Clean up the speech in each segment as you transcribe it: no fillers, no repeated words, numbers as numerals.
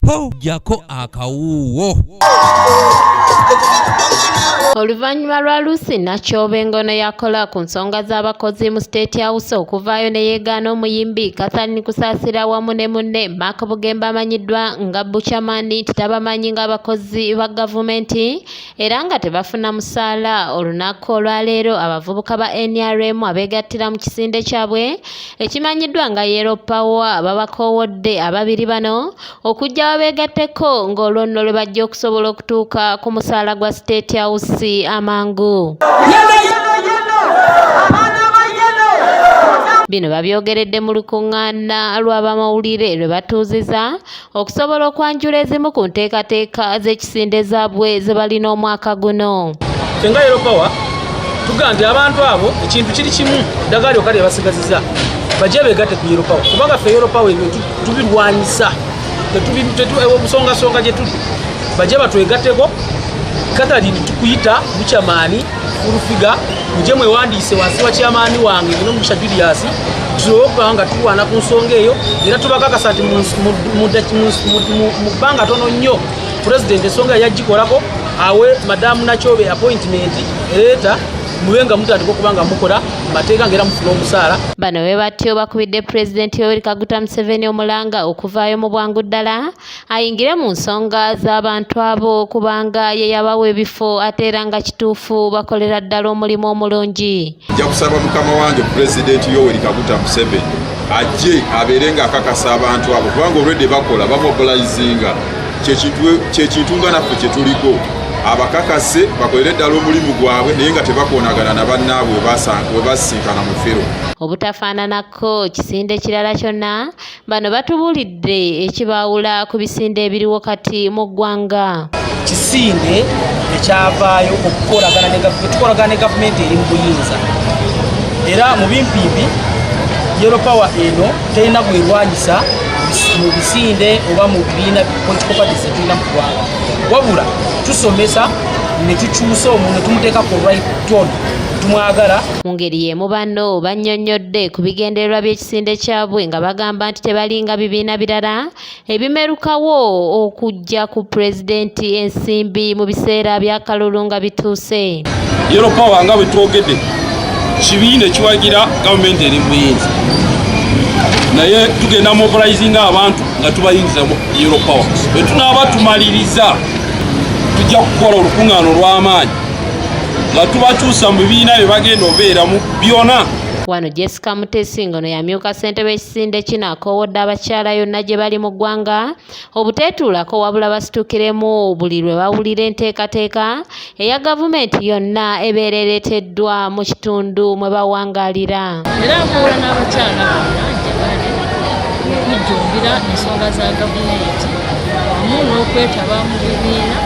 okubegatako akawuuwo. Oluvannyuma lwa Lucy Nakyobe Ngono yakola ku nsonga z'abakozi mu State House okuvaayo ne yeegaana omuyimbi Kusasila wamu ne munne Mark Bugemba amanyiddwa nga Buchaman titabamanyi ng'abakozi ba gavumenti era nga tebafuna musaala. Olunaku olwaleero abavubuka ba NRM abeegattira mu kisinde kyabwe ekimanyiddwa nga Yellow Power babakoowodde ababiri bano okujja babeegatteko ng'olwo lwe bajja okusobola okutuuka ku musaala gwa State House amangu. Bino babyogeredde mu lukuŋŋaana lw'abamawulire lwe batuuziza okusobola okwanjula ezimu ku nteekateeka z'ekisinde zaabwe ze balina omwaka guno. Fenga Yellow Power tugambye abantu abo ekintu kiri kimu ddagala lyokka lye basigaziza bajje beegatte ku Yellow Power kubanga ffe Yellow Power ebyo tubirwanyisa obusongasonga gye tuli bajje batwegatteko Kathalini tukuyita Buchaman urufiga muje mwewandiise wansi wa chairman wange bino Mugisha Julius tuloba nga tuwana ku nsonga eyo era tubakakasa nti mu bbanga tono nnyo president ensonga yagikolako awe Madamu Nakyobe appointment ereta mubenga mutandika okubanga mukola mateeka ngera mufuna omusaala. Bano be batyo bakubidde Pulezidenti Yoweri Kaguta Museveni omulanga okuvaayo mu bwangu ddala ayingire mu nsonga z'abantu abo kubanga ye yabawa ebifo ate era nga kituufu bakolera ddala omulimu omulungi. Nja kusaba mukama wange Pulezidenti Yoweri Kaguta Museveni ajje abeere nga akakasa abantu abo kubanga olwedde bakola bamobilizinga kyekintu nga naffe kye tuliko abakakase bakolere ddala omulimu gwabwe naye nga tebakoonagana na bannaabwe we basinkana mu fero. Obutafaananako kisinde kirala kyonna bano batubuulidde ekibaawula ku bisinde ebiriwo kati mu ggwanga. Kisinde ekyavaayo okukolagana ne gavumenti eri mu buyinza era mu bimpimpi Yellow Power eno terina bwerwanyisa mu bisinde oba mu bibiina political parties tulina mu ggwanga wabula tusomesa ne tukyusa omuntu tumuteeka ku right tone tumwagala. Mu ngeri y'emu bano bannyonnyodde ku bigendererwa by'ekisinde kyabwe nga bagamba nti tebalinga bibiina birala ebimerukawo okujja ku pulezidenti ensimbi mu biseera by'akalulu nga bituuse. Yellow Power nga bwe twogedde kibiina ekiwagira gavumenti eri mu buyinza naye tugenda mobilizinga abantu nga tubayingiza mu Yellow Power bwe tunaaba tumaliriza tujja kukola olukuŋŋaano olw'amaanyi nga tubakyusa mu bibiina bye bagenda obeeramu byonna. Wano Jessica Mutesi Ngono yamyuka ssentebe w'ekisinde kino akoowodde abakyala yonna gye bali mu ggwanga obuteetuulako wabula basitukiremu buli lwe bawulira enteekateeka eya gavumenti yonna ebeera ereeteddwa mu kitundu mwe bawangaalira. Era nkola n'abakyala bonna gye bali okujjumbira ensonga za gavumenti wamu n'okwetaba mu bibiina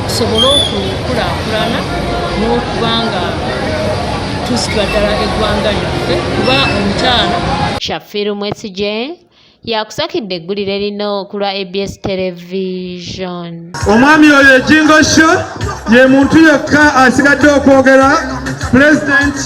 tusobole okukulaakulana n'okubanga tusikira ddala eggwanga lyaffe kuba omukyala. Shafiru Mwesije yakusakidde eggulire lino ku lwa ABS Television. Omwami oyo ejingo sho ye muntu yekka asigadde okwogera President